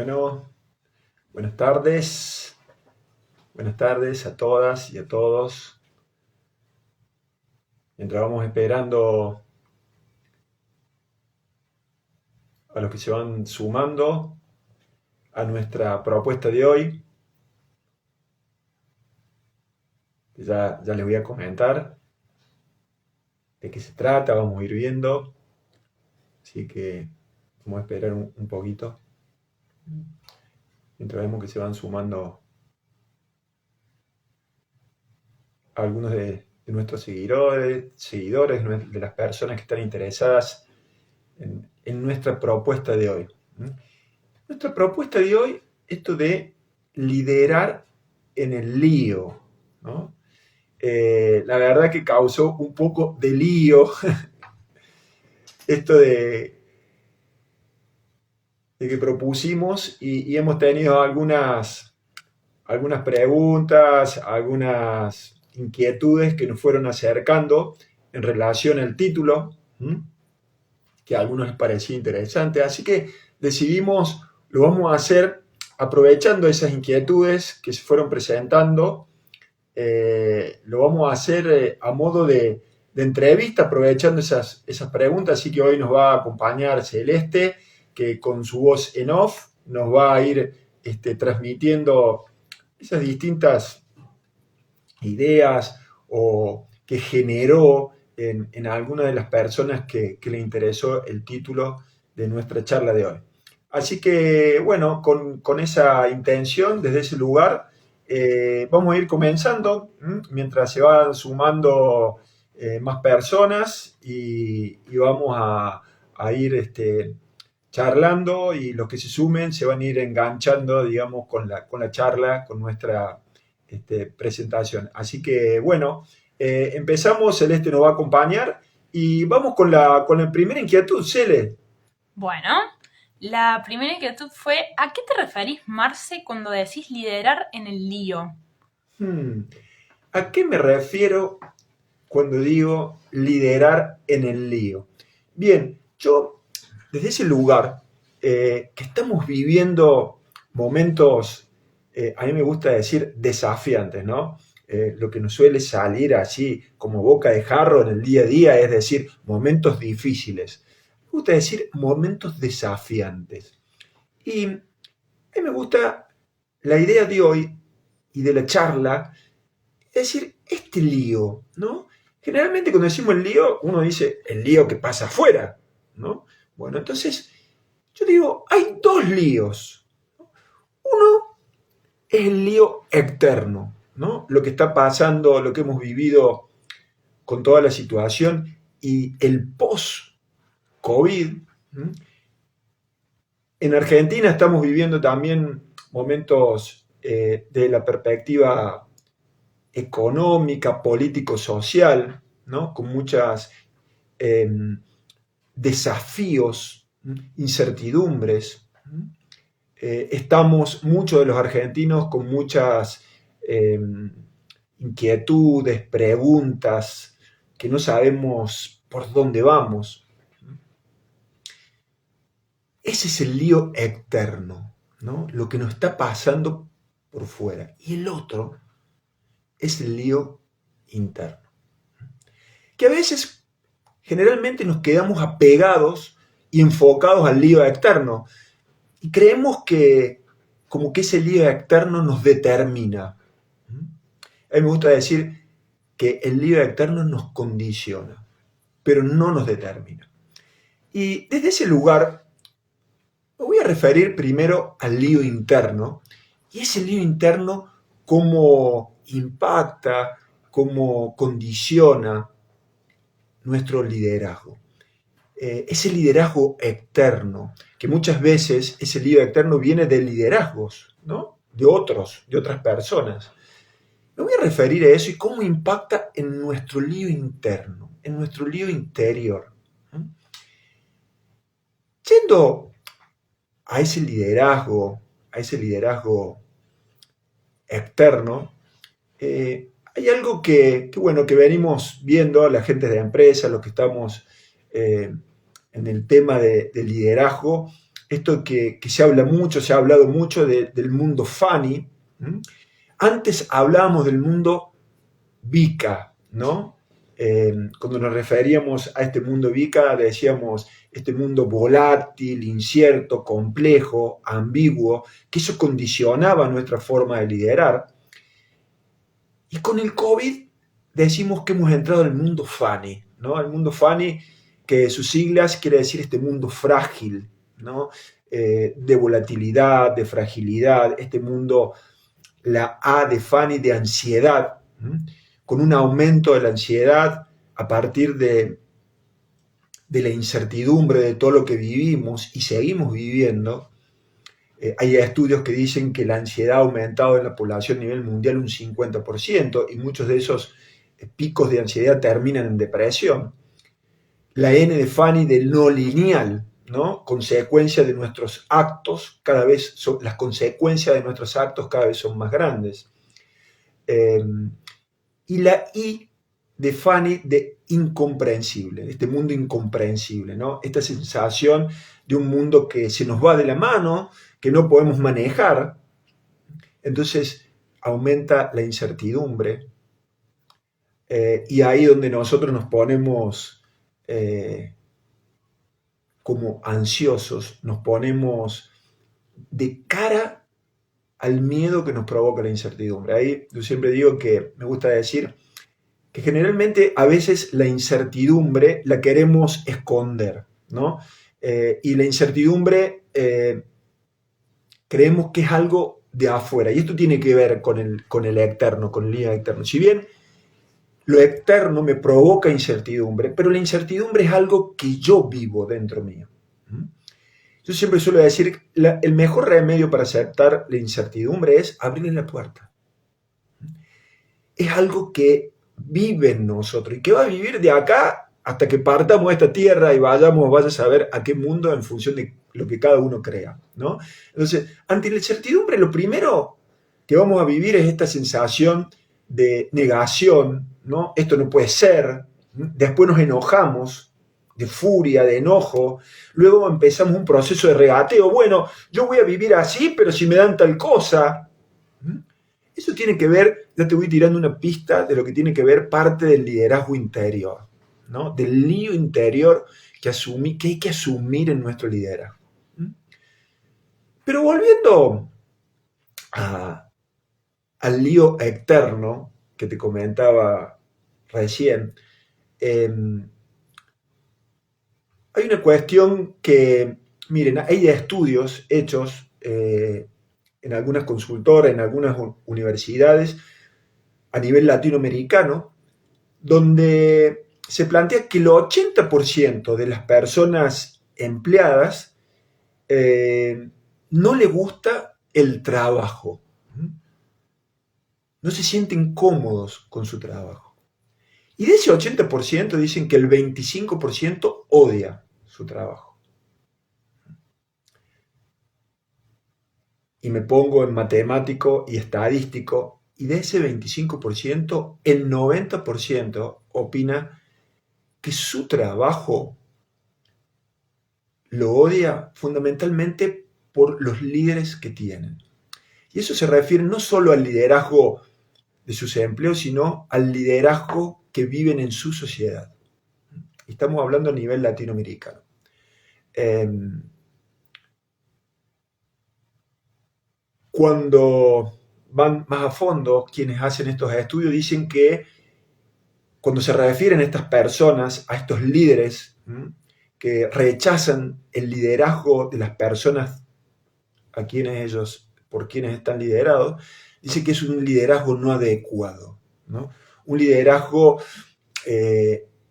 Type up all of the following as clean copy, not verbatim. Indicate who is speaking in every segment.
Speaker 1: Bueno, buenas tardes. Buenas tardes a todas y a todos. Mientras vamos esperando a los que se van sumando a nuestra propuesta de hoy, ya les voy a comentar de qué se trata, vamos a ir viendo. Así que vamos a esperar un poquito mientras vemos que se van sumando algunos de nuestros seguidores, de las personas que están interesadas en nuestra propuesta de hoy. Nuestra propuesta de hoy, esto de liderar en el lío, ¿no? La verdad que causó un poco de lío esto de que propusimos y hemos tenido algunas preguntas, algunas inquietudes que nos fueron acercando en relación al título, que a algunos les parecía interesante. Así que decidimos, lo vamos a hacer aprovechando esas inquietudes que se fueron presentando. Lo vamos a hacer a modo de entrevista, aprovechando esas preguntas. Así que hoy nos va a acompañar Celeste, que con su voz en off nos va a ir transmitiendo esas distintas ideas o que generó en alguna de las personas que le interesó el título de nuestra charla de hoy. Así que, bueno, con esa intención, desde ese lugar, vamos a ir comenzando, mientras se van sumando más personas y vamos a ir charlando, y los que se sumen se van a ir enganchando, digamos, con la charla, con nuestra presentación. Así que, bueno, empezamos. Celeste nos va a acompañar y vamos con la primera inquietud. Cele.
Speaker 2: Bueno, la primera inquietud fue, ¿a qué te referís, Marce, cuando decís liderar en el lío?
Speaker 1: ¿A qué me refiero cuando digo liderar en el lío? Bien, yo desde ese lugar que estamos viviendo momentos, a mí me gusta decir desafiantes, ¿no? Lo que nos suele salir así como boca de jarro en el día a día es decir momentos difíciles. Me gusta decir momentos desafiantes. Y a mí me gusta la idea de hoy y de la charla, es decir, este lío, ¿no? Generalmente cuando decimos el lío, uno dice el lío que pasa afuera, ¿no? Bueno, entonces yo digo, hay dos líos. Uno es el lío externo, ¿no? Lo que está pasando, lo que hemos vivido con toda la situación y el post-COVID. En Argentina estamos viviendo también momentos de la perspectiva económica, político-social, ¿no? Con muchos desafíos, incertidumbres. Estamos, muchos de los argentinos, con muchas inquietudes, preguntas, que no sabemos por dónde vamos. Ese es el lío externo, ¿no? Lo que nos está pasando por fuera. Y el otro es el lío interno, que a veces generalmente nos quedamos apegados y enfocados al lío externo y creemos que como que ese lío externo nos determina. A mí me gusta decir que el lío externo nos condiciona, pero no nos determina. Y desde ese lugar me voy a referir primero al lío interno, y ese lío interno cómo impacta, cómo condiciona nuestro liderazgo. Ese liderazgo externo, que muchas veces ese lío externo viene de liderazgos, ¿no? De otras personas. Me voy a referir a eso y cómo impacta en nuestro lío interno, en nuestro lío interior. Yendo a ese liderazgo externo, hay algo bueno, que venimos viendo la gente de la empresa, los que estamos en el tema de liderazgo, esto que se habla mucho, se ha hablado mucho del mundo Fani. Antes hablábamos del mundo Vika, ¿no? Cuando nos referíamos a este mundo Vika, decíamos este mundo volátil, incierto, complejo, ambiguo, que eso condicionaba nuestra forma de liderar. Y con el COVID decimos que hemos entrado en el mundo Fani, ¿no? El mundo Fani, que sus siglas quiere decir este mundo frágil, ¿no? De volatilidad, de fragilidad, este mundo, la A de Fani, de ansiedad, con un aumento de la ansiedad a partir de la incertidumbre de todo lo que vivimos y seguimos viviendo. Hay estudios que dicen que la ansiedad ha aumentado en la población a nivel mundial un 50% y muchos de esos picos de ansiedad terminan en depresión. La N de Fanny del no lineal, ¿no? Consecuencia de nuestros actos, las consecuencias de nuestros actos cada vez son más grandes. Y la I de Fanny de incomprensible, este mundo incomprensible, ¿no? Esta sensación de un mundo que se nos va de la mano, que no podemos manejar. Entonces aumenta la incertidumbre, y ahí donde nosotros nos ponemos como ansiosos, nos ponemos de cara al miedo que nos provoca la incertidumbre. Ahí yo siempre digo que me gusta decir que generalmente a veces la incertidumbre la queremos esconder, ¿no? Y la incertidumbre creemos que es algo de afuera. Y esto tiene que ver con el externo, con el lío externo. Si bien lo externo me provoca incertidumbre, pero la incertidumbre es algo que yo vivo dentro mío. Yo siempre suelo decir, el mejor remedio para aceptar la incertidumbre es abrirle la puerta. Es algo que vive en nosotros y que va a vivir de acá hasta que partamos de esta tierra y vaya a saber a qué mundo en función de lo que cada uno crea, ¿no? Entonces, ante la incertidumbre, lo primero que vamos a vivir es esta sensación de negación, ¿no? Esto no puede ser. Después nos enojamos, de furia, de enojo. Luego empezamos un proceso de regateo. Bueno, yo voy a vivir así, pero si me dan tal cosa. Eso tiene que ver, ya te voy tirando una pista de lo que tiene que ver parte del liderazgo interior, ¿no? Del lío interior que hay que asumir en nuestro liderazgo. Pero volviendo al lío externo que te comentaba recién, hay una cuestión que, miren, hay estudios hechos en algunas consultoras, en algunas universidades a nivel latinoamericano, donde se plantea que el 80% de las personas empleadas no le gusta el trabajo. No se sienten cómodos con su trabajo. Y de ese 80% dicen que el 25% odia su trabajo. Y me pongo en matemático y estadístico, y de ese 25%, el 90% opina que su trabajo lo odia fundamentalmente por los líderes que tienen. Y eso se refiere no solo al liderazgo de sus empleos, sino al liderazgo que viven en su sociedad. Estamos hablando a nivel latinoamericano. Cuando van más a fondo, quienes hacen estos estudios dicen que cuando se refieren a estas personas, a estos líderes que rechazan el liderazgo de las personas por quienes están liderados, dice que es un liderazgo no adecuado, ¿no? Un liderazgo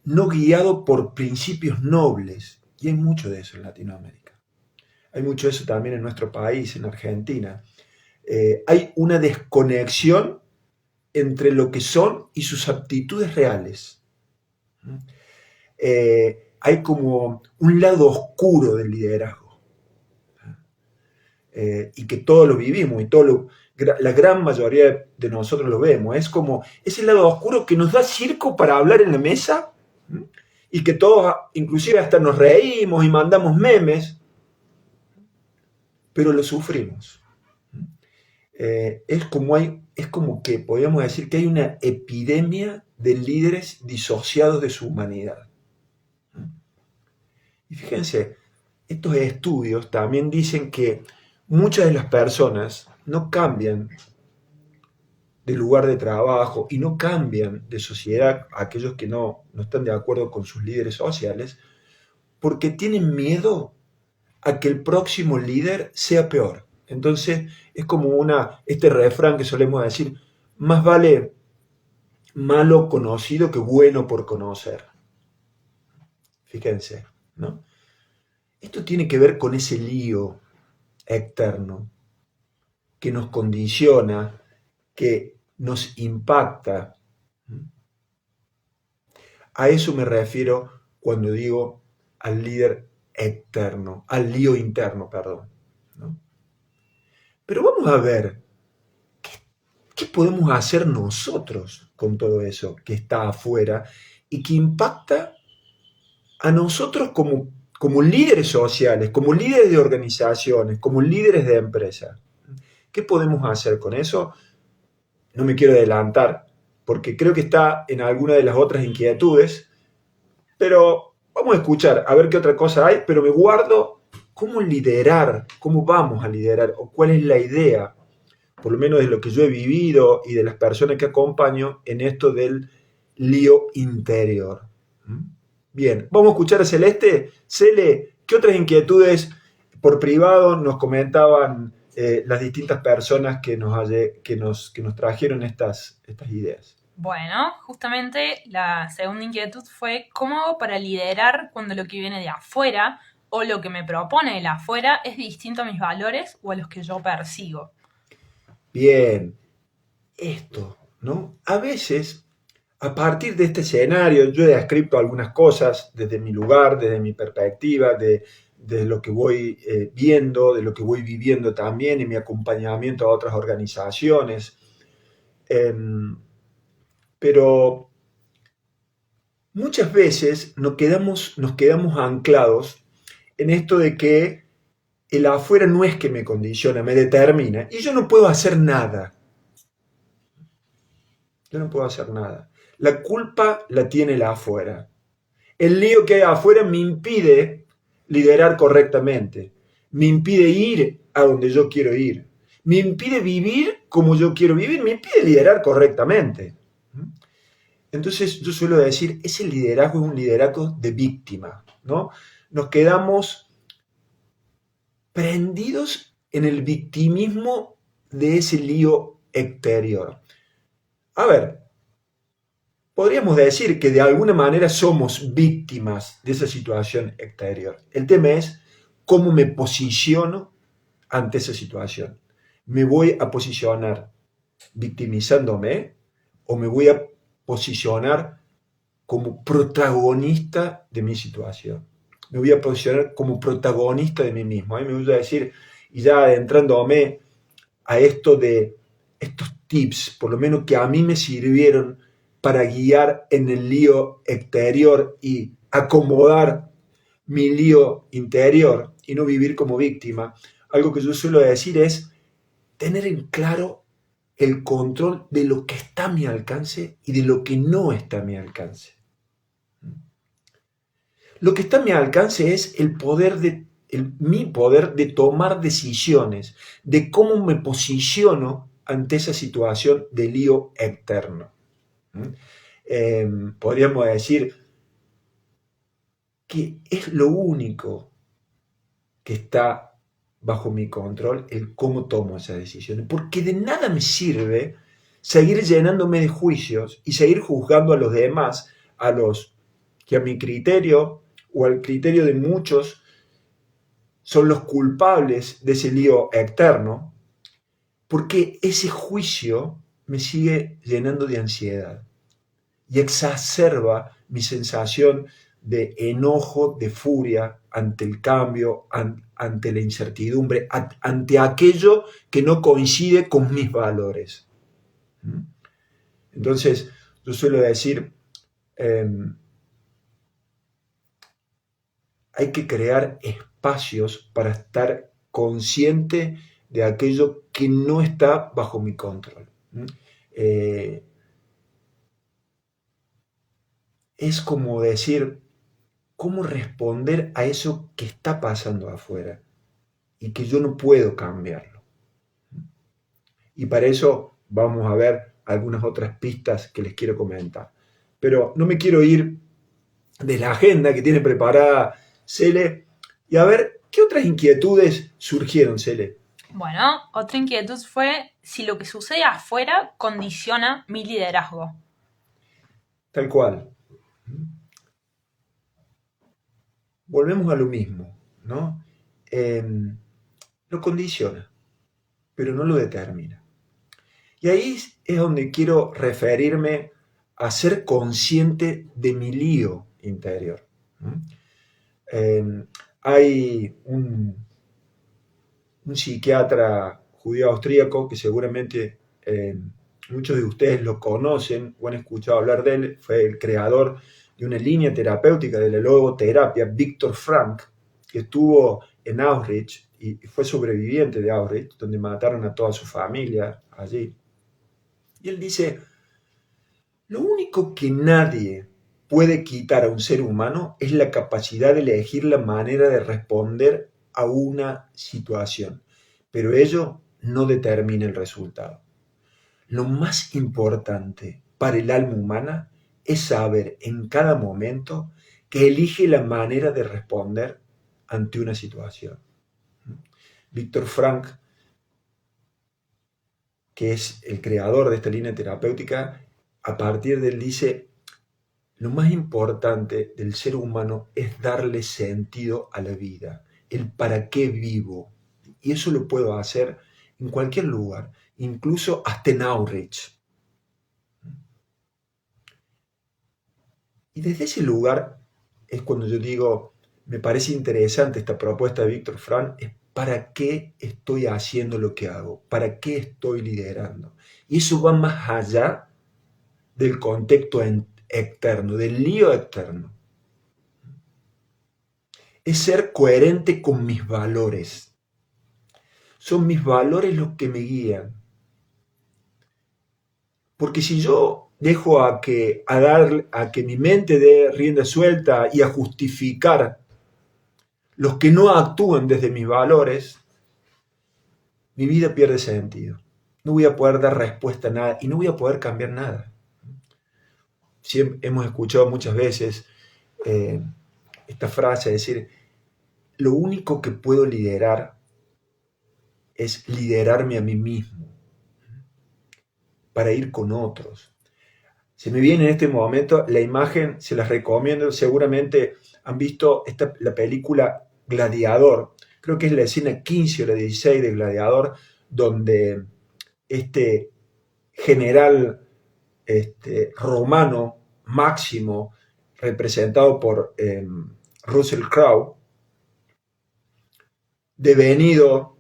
Speaker 1: no guiado por principios nobles. Y hay mucho de eso en Latinoamérica. Hay mucho de eso también en nuestro país, en Argentina. Hay una desconexión entre lo que son y sus aptitudes reales. Hay como un lado oscuro del liderazgo. Y que todos lo vivimos y la gran mayoría de nosotros lo vemos. Es como ese lado oscuro que nos da circo para hablar en la mesa y que todos, inclusive hasta nos reímos y mandamos memes. pero lo sufrimos. Es como que podríamos decir que hay una epidemia de líderes disociados de su humanidad. Y fíjense, estos estudios también dicen que muchas de las personas no cambian de lugar de trabajo y no cambian de sociedad, aquellos que no están de acuerdo con sus líderes sociales, porque tienen miedo a que el próximo líder sea peor. Entonces es como este refrán que solemos decir, más vale malo conocido que bueno por conocer. Fíjense, ¿no? Esto tiene que ver con ese lío externo que nos condiciona, que nos impacta. A eso me refiero cuando digo al líder externo, al lío interno, perdón, ¿no? Pero vamos a ver, ¿qué podemos hacer nosotros con todo eso que está afuera y que impacta a nosotros como líderes sociales, como líderes de organizaciones, como líderes de empresas? ¿Qué podemos hacer con eso? No me quiero adelantar, porque creo que está en alguna de las otras inquietudes, pero vamos a escuchar, a ver qué otra cosa hay, pero me guardo cómo liderar, cómo vamos a liderar, o cuál es la idea, por lo menos de lo que yo he vivido y de las personas que acompaño en esto del lío interior. Bien, vamos a escuchar a Celeste. Cele, ¿qué otras inquietudes por privado nos comentaban las distintas personas que nos trajeron estas ideas?
Speaker 2: Bueno, justamente la segunda inquietud fue cómo hago para liderar cuando lo que viene de afuera o lo que me propone el afuera es distinto a mis valores o a los que yo persigo.
Speaker 1: Bien, esto, ¿no? A veces, a partir de este escenario, yo he descrito algunas cosas desde mi lugar, desde mi perspectiva, de lo que voy viendo, de lo que voy viviendo también en mi acompañamiento a otras organizaciones. Pero muchas veces nos quedamos anclados en esto de que el afuera no es que me condiciona, me determina, y yo no puedo hacer nada. Yo no puedo hacer nada. La culpa la tiene la afuera. El lío que hay afuera me impide liderar correctamente, me impide ir a donde yo quiero ir, me impide vivir como yo quiero vivir, me impide liderar correctamente. Entonces yo suelo decir, ese liderazgo es un liderazgo de víctima, ¿no? Nos quedamos prendidos en el victimismo de ese lío exterior. A ver, podríamos decir que de alguna manera somos víctimas de esa situación exterior. El tema es cómo me posiciono ante esa situación. ¿Me voy a posicionar victimizándome o me voy a posicionar como protagonista de mi situación? Me voy a posicionar como protagonista de mí mismo. A mí me gusta decir, y ya adentrándome a esto de estos tips, por lo menos que a mí me sirvieron para guiar en el lío exterior y acomodar mi lío interior y no vivir como víctima, algo que yo suelo decir es tener en claro el control de lo que está a mi alcance y de lo que no está a mi alcance. Lo que está a mi alcance es mi poder de tomar decisiones, de cómo me posiciono ante esa situación de lío externo. Podríamos decir que es lo único que está bajo mi control, el cómo tomo esas decisiones, porque de nada me sirve seguir llenándome de juicios y seguir juzgando a los demás, a los que a mi criterio o al criterio de muchos son los culpables de ese lío externo, porque ese juicio me sigue llenando de ansiedad y exacerba mi sensación de enojo, de furia ante el cambio, ante la incertidumbre, ante aquello que no coincide con mis valores. Entonces, yo suelo decir, hay que crear espacios para estar consciente de aquello que no está bajo mi control. Es como decir, ¿cómo responder a eso que está pasando afuera y que yo no puedo cambiarlo? Y para eso vamos a ver algunas otras pistas que les quiero comentar. Pero no me quiero ir de la agenda que tiene preparada Cele y a ver qué otras inquietudes surgieron, Cele.
Speaker 2: Bueno, otra inquietud fue si lo que sucede afuera condiciona mi liderazgo.
Speaker 1: Tal cual. Volvemos a lo mismo, ¿no? Lo condiciona, pero no lo determina. Y ahí es donde quiero referirme a ser consciente de mi lío interior. Hay un psiquiatra judío austríaco que seguramente muchos de ustedes lo conocen o han escuchado hablar de él, fue el creador de una línea terapéutica de la logoterapia, Viktor Frankl, que estuvo en Auschwitz y fue sobreviviente de Auschwitz, donde mataron a toda su familia allí. Y él dice, lo único que nadie puede quitar a un ser humano es la capacidad de elegir la manera de responder a una situación, pero ello no determina el resultado. Lo más importante para el alma humana es saber en cada momento que elige la manera de responder ante una situación. Viktor Frankl, que es el creador de esta línea terapéutica, a partir de él dice, lo más importante del ser humano es darle sentido a la vida, el para qué vivo. Y eso lo puedo hacer en cualquier lugar, incluso hasta en Auschwitz. Y desde ese lugar es cuando yo digo, me parece interesante esta propuesta de Viktor Frankl, es para qué estoy haciendo lo que hago, para qué estoy liderando. Y eso va más allá del contexto externo, del lío externo. Es ser coherente con mis valores. Son mis valores los que me guían. Porque si yo dejo a que mi mente dé rienda suelta y a justificar los que no actúan desde mis valores, mi vida pierde sentido. No voy a poder dar respuesta a nada y no voy a poder cambiar nada. Siempre hemos escuchado muchas veces esta frase, decir, lo único que puedo liderar es liderarme a mí mismo para ir con otros. Se me viene en este momento la imagen, se las recomiendo, seguramente han visto la película Gladiador, creo que es la escena 15 o la 16 de Gladiador, donde este general romano Máximo, representado por Russell Crowe, devenido,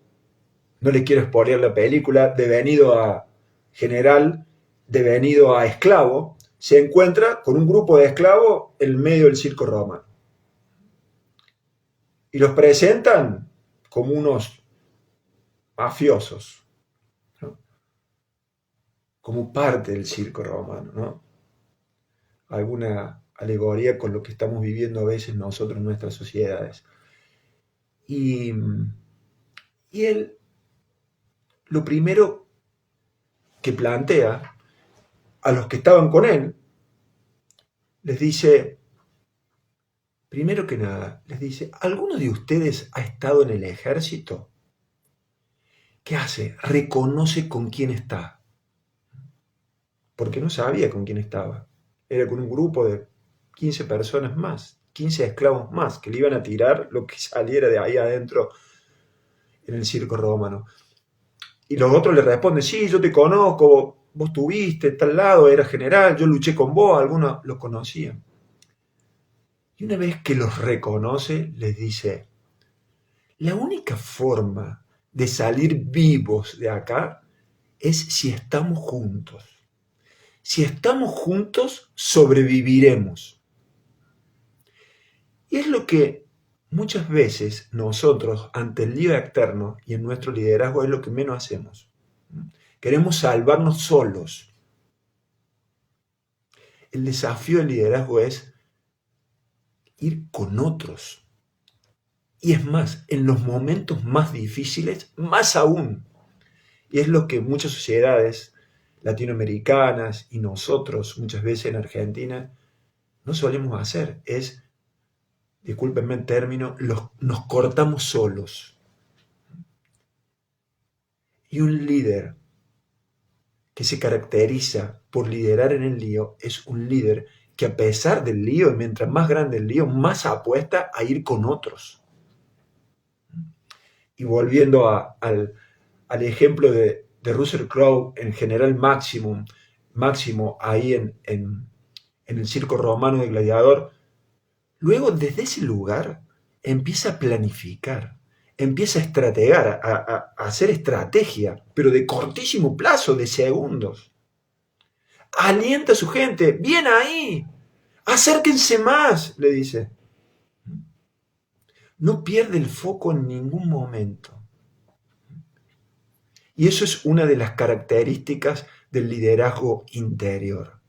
Speaker 1: no le quiero spoilear la película, devenido a general, devenido a esclavo, se encuentra con un grupo de esclavos en medio del circo romano. Y los presentan como unos mafiosos, ¿no? Como parte del circo romano, ¿no? Alguna alegoría con lo que estamos viviendo a veces nosotros en nuestras sociedades. Y él, lo primero que plantea a los que estaban con él, les dice, primero que nada, les dice, ¿alguno de ustedes ha estado en el ejército? ¿Qué hace? Reconoce con quién está. Porque no sabía con quién estaba. Era con un grupo de 15 personas más, 15 esclavos más, que le iban a tirar lo que saliera de ahí adentro en el circo romano. Y los otros le responden, sí, yo te conozco, vos tuviste tal lado, eras general, yo luché con vos, algunos los conocían. Y una vez que los reconoce, les dice, la única forma de salir vivos de acá es si estamos juntos. Si estamos juntos, sobreviviremos. Y es lo que muchas veces nosotros, ante el lío externo y en nuestro liderazgo, es lo que menos hacemos. Queremos salvarnos solos. El desafío del liderazgo es ir con otros. Y es más, en los momentos más difíciles, más aún. Y es lo que muchas sociedades latinoamericanas y nosotros, muchas veces en Argentina, no solemos hacer. Es, discúlpenme el término, nos cortamos solos. Y un líder que se caracteriza por liderar en el lío es un líder que a pesar del lío, y mientras más grande el lío, más apuesta a ir con otros. Y volviendo al ejemplo de Russell Crowe en General Máximo ahí en el circo romano de Gladiador, luego desde ese lugar empieza a planificar, empieza a estrategar, a hacer estrategia, pero de cortísimo plazo, de segundos. Alienta a su gente, bien ahí, acérquense más, le dice. No pierde el foco en ningún momento. Y eso es una de las características del liderazgo interior.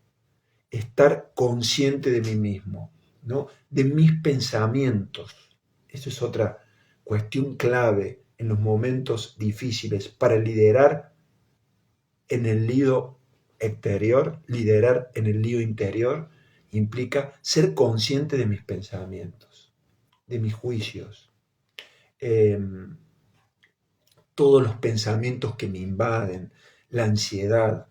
Speaker 1: Estar consciente de mí mismo, ¿no? De mis pensamientos. Eso es otra cuestión clave en los momentos difíciles para liderar en el lío exterior, liderar en el lío interior implica ser consciente de mis pensamientos, de mis juicios, todos los pensamientos que me invaden, la ansiedad.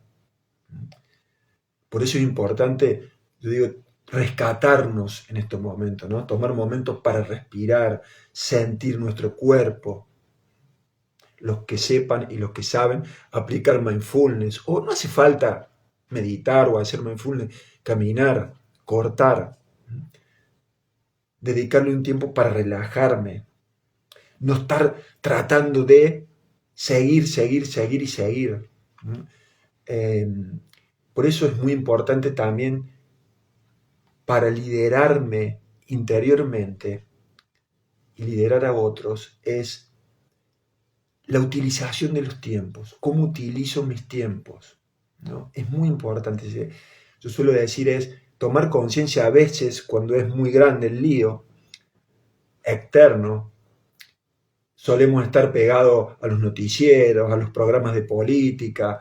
Speaker 1: Por eso es importante, yo digo, rescatarnos en estos momentos, ¿no? Tomar momentos para respirar, sentir nuestro cuerpo. Los que sepan y los que saben aplicar mindfulness, o no hace falta meditar o hacer mindfulness, caminar, cortar, dedicarle un tiempo para relajarme, no estar tratando de seguir y seguir. Por eso es muy importante también para liderarme interiormente y liderar a otros, es la utilización de los tiempos, cómo utilizo mis tiempos, ¿no? Es muy importante. Yo suelo decir es tomar conciencia a veces cuando es muy grande el lío externo. Solemos estar pegados a los noticieros, a los programas de política,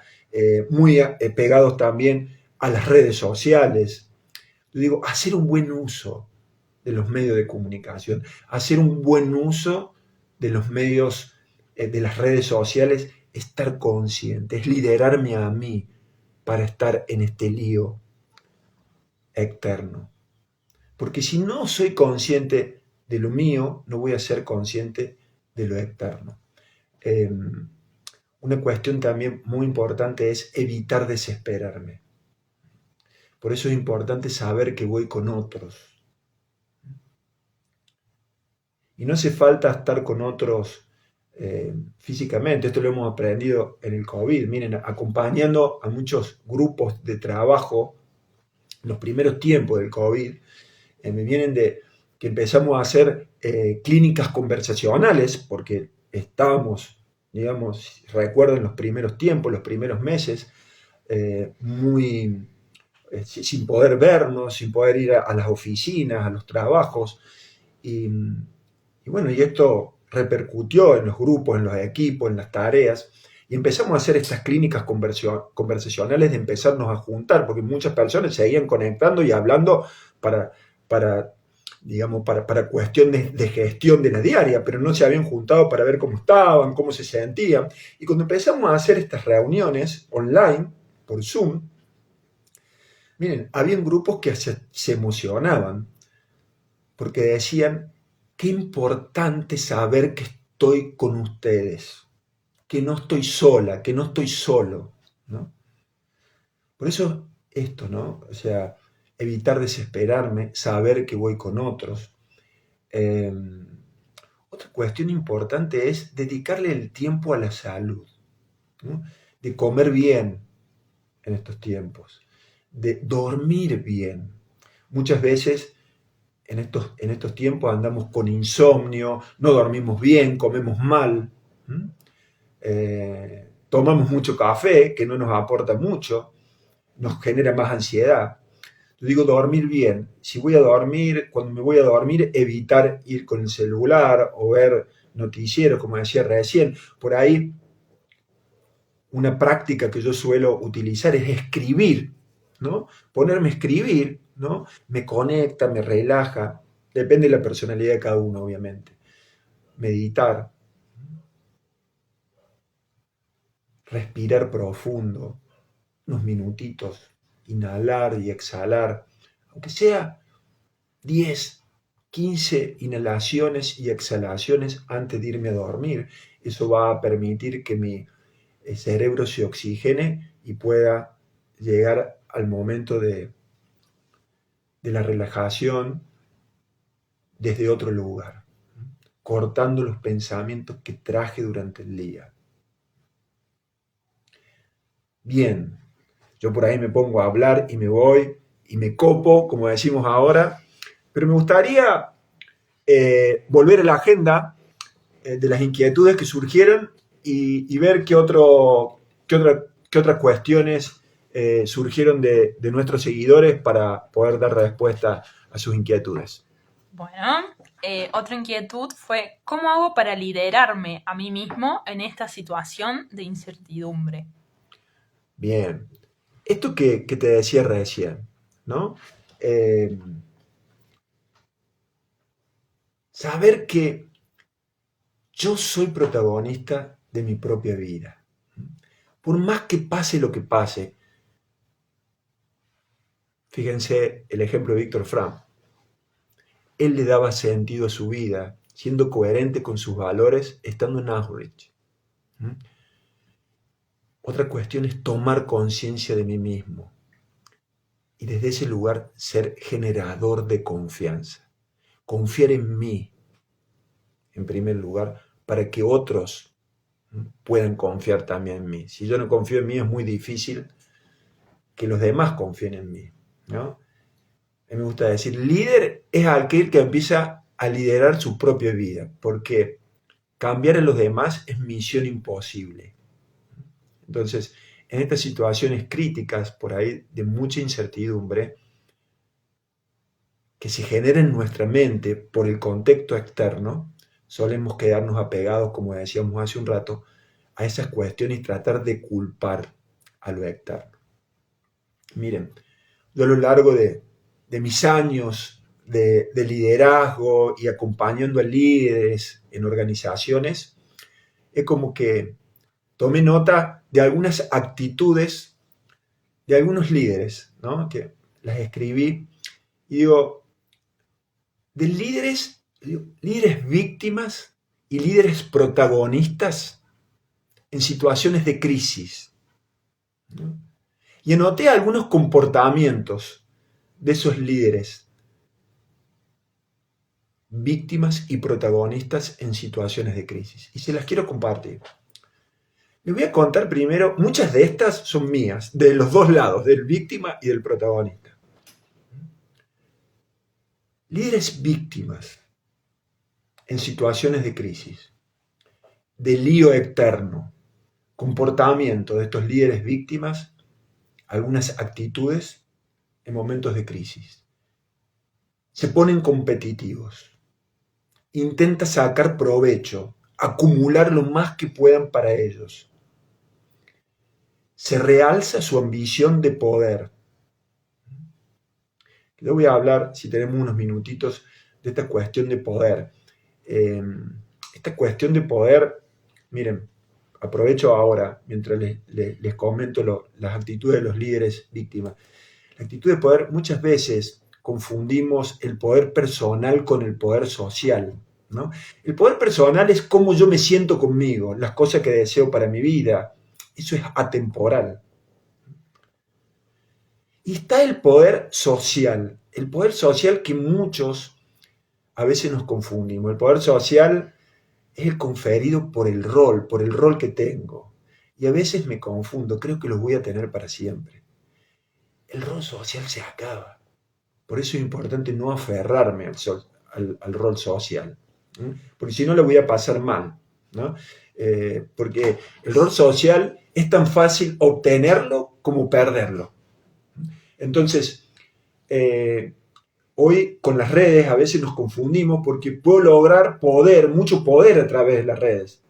Speaker 1: muy pegados también a las redes sociales. Yo digo, hacer un buen uso de los medios de comunicación, hacer un buen uso de los medios, de las redes sociales, estar consciente, es liderarme a mí para estar en este lío externo. Porque si no soy consciente de lo mío, no voy a ser consciente de lo externo. Una cuestión también muy importante es evitar desesperarme. Por eso es importante saber que voy con otros. Y no hace falta estar con otros físicamente, esto lo hemos aprendido en el COVID. Miren, acompañando a muchos grupos de trabajo en los primeros tiempos del COVID, me vienen de que empezamos a hacer clínicas conversacionales, porque estábamos, digamos, recuerdo en los primeros tiempos, los primeros meses, muy sin poder vernos, sin poder ir a las oficinas, a los trabajos, y bueno, y esto repercutió en los grupos, en los equipos, en las tareas, y empezamos a hacer estas clínicas conversacionales de empezarnos a juntar, porque muchas personas seguían conectando y hablando para digamos, para cuestiones de gestión de la diaria, pero no se habían juntado para ver cómo estaban, cómo se sentían. Y cuando empezamos a hacer estas reuniones online, por Zoom, miren, habían grupos que se emocionaban, porque decían, qué importante saber que estoy con ustedes, que no estoy sola, que no estoy solo, ¿no? Por eso esto, ¿no? O sea, evitar desesperarme, saber que voy con otros. Otra cuestión importante es dedicarle el tiempo a la salud, ¿no? De comer bien en estos tiempos, de dormir bien. Muchas veces en estos tiempos andamos con insomnio, no dormimos bien, comemos mal, tomamos mucho café, que no nos aporta mucho, nos genera más ansiedad. Yo digo dormir bien. Si voy a dormir, cuando me voy a dormir, evitar ir con el celular o ver noticieros, como decía recién. Por ahí, una práctica que yo suelo utilizar es escribir, ¿no? Ponerme a escribir, ¿no? Me conecta, me relaja. Depende de la personalidad de cada uno, obviamente. Meditar, respirar profundo, unos minutitos, inhalar y exhalar, aunque sea 10, 15 inhalaciones y exhalaciones antes de irme a dormir. Eso va a permitir que mi cerebro se oxigene y pueda llegar al momento de la relajación desde otro lugar, cortando los pensamientos que traje durante el día. Bien, yo por ahí me pongo a hablar y me voy y me copo, como decimos ahora, pero me gustaría volver a la agenda de las inquietudes que surgieron y ver qué otras cuestiones surgieron de nuestros seguidores para poder dar respuesta a sus inquietudes.
Speaker 2: Bueno, otra inquietud fue, ¿cómo hago para liderarme a mí mismo en esta situación de incertidumbre?
Speaker 1: Bien, esto que te decía recién, ¿no? Eh, saber que yo soy protagonista de mi propia vida. Por más que pase lo que pase, fíjense el ejemplo de Víctor Frank. Él le daba sentido a su vida, siendo coherente con sus valores, estando en Auschwitz. Otra cuestión es tomar conciencia de mí mismo y desde ese lugar ser generador de confianza. Confiar en mí, en primer lugar, para que otros puedan confiar también en mí. Si yo no confío en mí, es muy difícil que los demás confíen en mí, ¿no? A mí me gusta decir, líder es aquel que empieza a liderar su propia vida, porque cambiar a los demás es misión imposible. Entonces, en estas situaciones críticas, por ahí, de mucha incertidumbre, que se genera en nuestra mente por el contexto externo, solemos quedarnos apegados, como decíamos hace un rato, a esas cuestiones y tratar de culpar a lo externo. Miren, yo a lo largo de mis años de liderazgo y acompañando a líderes en organizaciones, es como que tomé nota de algunas actitudes de algunos líderes, ¿no? Que las escribí y digo, de líderes víctimas y líderes protagonistas en situaciones de crisis, ¿no? Y anoté algunos comportamientos de esos líderes víctimas y protagonistas en situaciones de crisis. Y se las quiero compartir. Les voy a contar primero, muchas de estas son mías, de los dos lados, del víctima y del protagonista. Líderes víctimas en situaciones de crisis, de lío externo, comportamiento de estos líderes víctimas, algunas actitudes en momentos de crisis. Se ponen competitivos, intenta sacar provecho, acumular lo más que puedan para ellos. Se realza su ambición de poder. Yo voy a hablar, si tenemos unos minutitos, de esta cuestión de poder. Esta cuestión de poder, miren, aprovecho ahora, mientras les comento las actitudes de los líderes víctimas. La actitud de poder, muchas veces confundimos el poder personal con el poder social, ¿no? El poder personal es cómo yo me siento conmigo, las cosas que deseo para mi vida. Eso es atemporal. Y está el poder social que muchos a veces nos confundimos. El poder social es el conferido por el rol que tengo. Y a veces me confundo, creo que los voy a tener para siempre. El rol social se acaba. Por eso es importante no aferrarme al rol social, ¿no? Porque si no le voy a pasar mal, ¿no? Porque el rol social es tan fácil obtenerlo como perderlo. Entonces, hoy con las redes a veces nos confundimos porque puedo lograr mucho poder a través de las redes.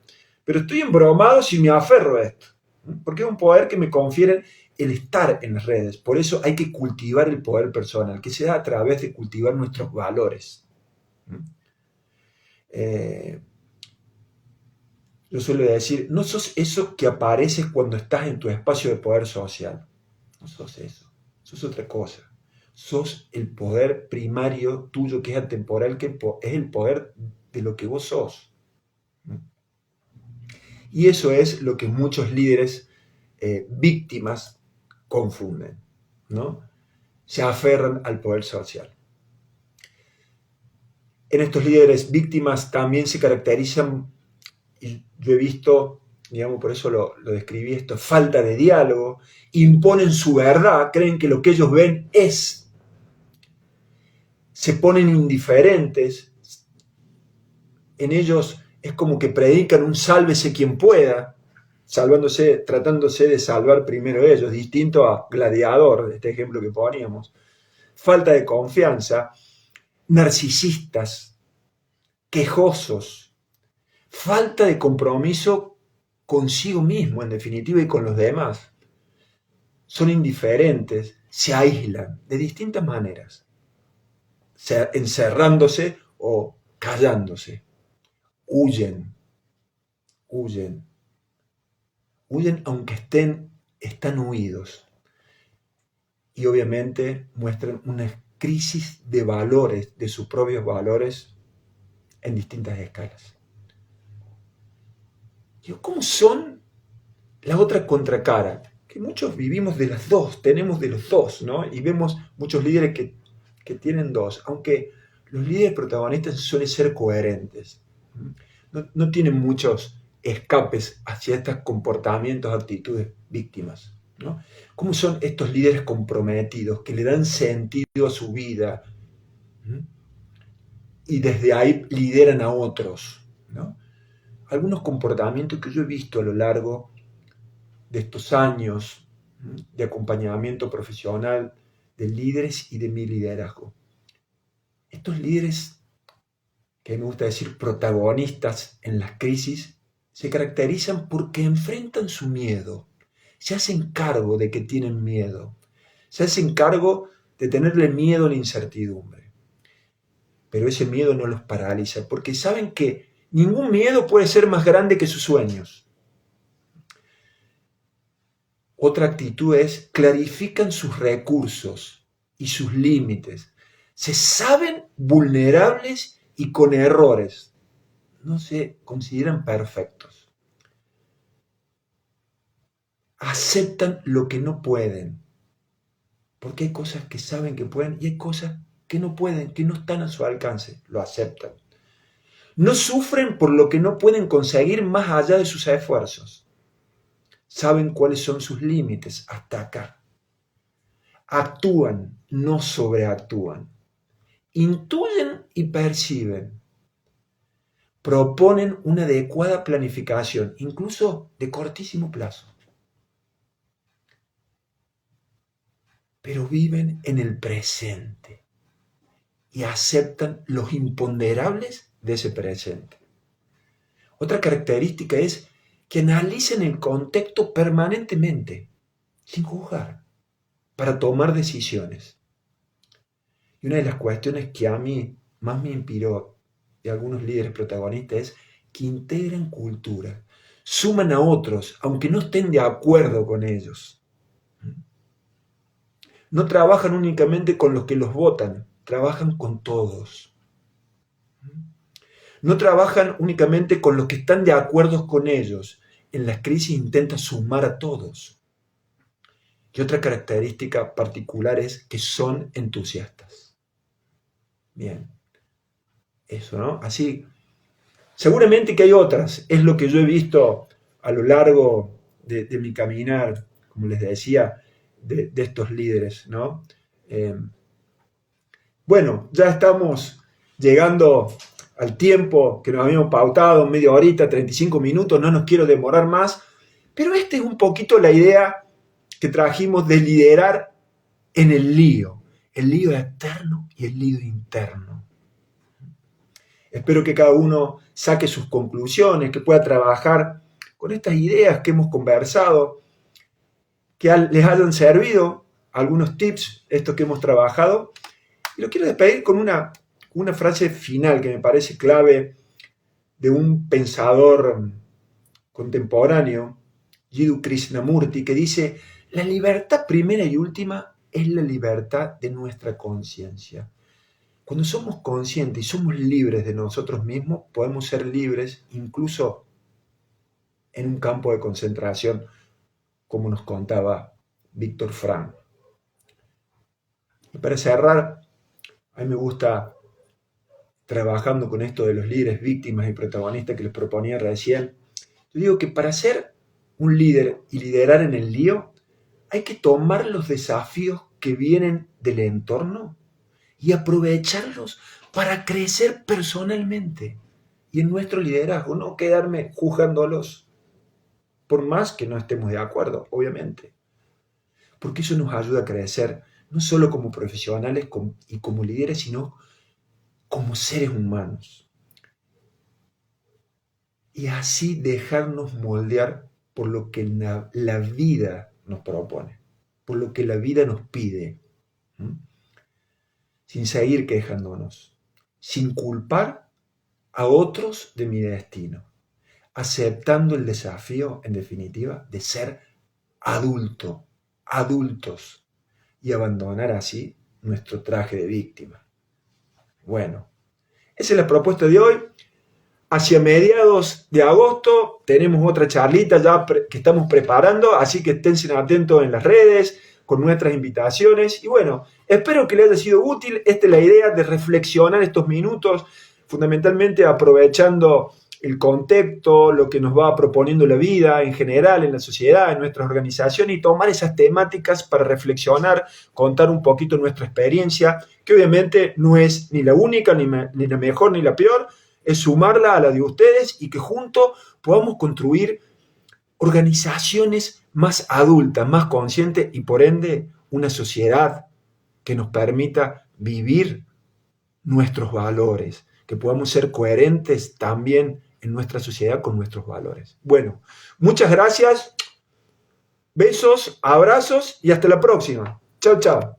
Speaker 1: Pero estoy embromado si me aferro a esto, ¿no? Porque es un poder que me confiere el estar en las redes. Por eso hay que cultivar el poder personal, que se da a través de cultivar nuestros valores. Yo suelo decir, no sos eso que apareces cuando estás en tu espacio de poder social. No sos eso. Sos otra cosa. Sos el poder primario tuyo que es atemporal, que es el poder de lo que vos sos. Y eso es lo que muchos líderes víctimas confunden, ¿no? Se aferran al poder social. En estos líderes víctimas también se caracterizan, y yo he visto, digamos, por eso lo describí esto, falta de diálogo, imponen su verdad, creen que lo que ellos ven es, se ponen indiferentes, en ellos es como que predican un sálvese quien pueda, tratándose de salvar primero ellos, distinto a Gladiador, este ejemplo que poníamos. Falta de confianza, narcisistas, quejosos, falta de compromiso consigo mismo, en definitiva, y con los demás. Son indiferentes, se aíslan de distintas maneras, encerrándose o callándose. Huyen aunque están huidos. Y obviamente muestran una crisis de valores, de sus propios valores, en distintas escalas. ¿Cómo son la otra contracara? Que muchos vivimos de las dos, tenemos de los dos, ¿no? Y vemos muchos líderes que tienen dos, aunque los líderes protagonistas suelen ser coherentes. No tienen muchos escapes hacia estos comportamientos, actitudes víctimas, ¿no? ¿Cómo son estos líderes comprometidos que le dan sentido a su vida, ¿no? Y desde ahí lideran a otros, ¿no? Algunos comportamientos que yo he visto a lo largo de estos años, ¿no?, de acompañamiento profesional de líderes y de mi liderazgo. Estos líderes, que me gusta decir protagonistas en las crisis, se caracterizan porque enfrentan su miedo, se hacen cargo de que tienen miedo, se hacen cargo de tenerle miedo a la incertidumbre. Pero ese miedo no los paraliza, porque saben que ningún miedo puede ser más grande que sus sueños. Otra actitud es, clarifican sus recursos y sus límites. Se saben vulnerables y con errores. No se consideran perfectos. Aceptan lo que no pueden. Porque hay cosas que saben que pueden y hay cosas que no pueden, que no están a su alcance. Lo aceptan. No sufren por lo que no pueden conseguir más allá de sus esfuerzos. Saben cuáles son sus límites hasta acá. Actúan, no sobreactúan. Intuyen y perciben. Proponen una adecuada planificación, incluso de cortísimo plazo. Pero viven en el presente y aceptan los imponderables de ese presente. Otra característica es que analicen el contexto permanentemente, sin juzgar, para tomar decisiones. Y una de las cuestiones que a mí más me inspiró de algunos líderes protagonistas es que integran cultura, suman a otros, aunque no estén de acuerdo con ellos. No trabajan únicamente con los que los votan, trabajan con todos. No trabajan únicamente con los que están de acuerdo con ellos. En las crisis intentan sumar a todos. Y otra característica particular es que son entusiastas. Bien, eso, ¿no? Así, seguramente que hay otras. Es lo que yo he visto a lo largo de mi caminar, como les decía, de estos líderes, ¿no? Bueno, ya estamos llegando al tiempo que nos habíamos pautado, media horita, 35 minutos, no nos quiero demorar más, pero esta es un poquito la idea que trajimos de liderar en el lío externo y el lío interno. Espero que cada uno saque sus conclusiones, que pueda trabajar con estas ideas que hemos conversado, que les hayan servido algunos tips, estos que hemos trabajado. Y lo quiero despedir con una frase final que me parece clave de un pensador contemporáneo, Jiddu Krishnamurti, que dice: la libertad primera y última es la libertad de nuestra conciencia. Cuando somos conscientes y somos libres de nosotros mismos, podemos ser libres incluso en un campo de concentración, como nos contaba Víctor Frank. Y para cerrar, a mí me gusta, trabajando con esto de los líderes, víctimas y protagonistas que les proponía recién, yo digo que para ser un líder y liderar en el lío, hay que tomar los desafíos que vienen del entorno y aprovecharlos para crecer personalmente y en nuestro liderazgo, no quedarme juzgándolos, por más que no estemos de acuerdo, obviamente, porque eso nos ayuda a crecer, no solo como profesionales y como líderes, sino como seres humanos. Y así dejarnos moldear por lo que la vida nos propone, por lo que la vida nos pide, sin seguir quejándonos, sin culpar a otros de mi destino, aceptando el desafío, en definitiva, de ser adultos, y abandonar así nuestro traje de víctima. Bueno, esa es la propuesta de hoy. Hacia mediados de agosto tenemos otra charlita ya que estamos preparando, así que estén atentos en las redes con nuestras invitaciones. Y bueno, espero que les haya sido útil. Esta es la idea de reflexionar estos minutos, fundamentalmente aprovechando el contexto, lo que nos va proponiendo la vida en general, en la sociedad, en nuestras organizaciones, y tomar esas temáticas para reflexionar, contar un poquito nuestra experiencia, que obviamente no es ni la única, ni la mejor, ni la peor, es sumarla a la de ustedes y que juntos podamos construir organizaciones más adultas, más conscientes y por ende una sociedad que nos permita vivir nuestros valores, que podamos ser coherentes también en nuestra sociedad con nuestros valores. Bueno, muchas gracias, besos, abrazos y hasta la próxima. Chao, chao.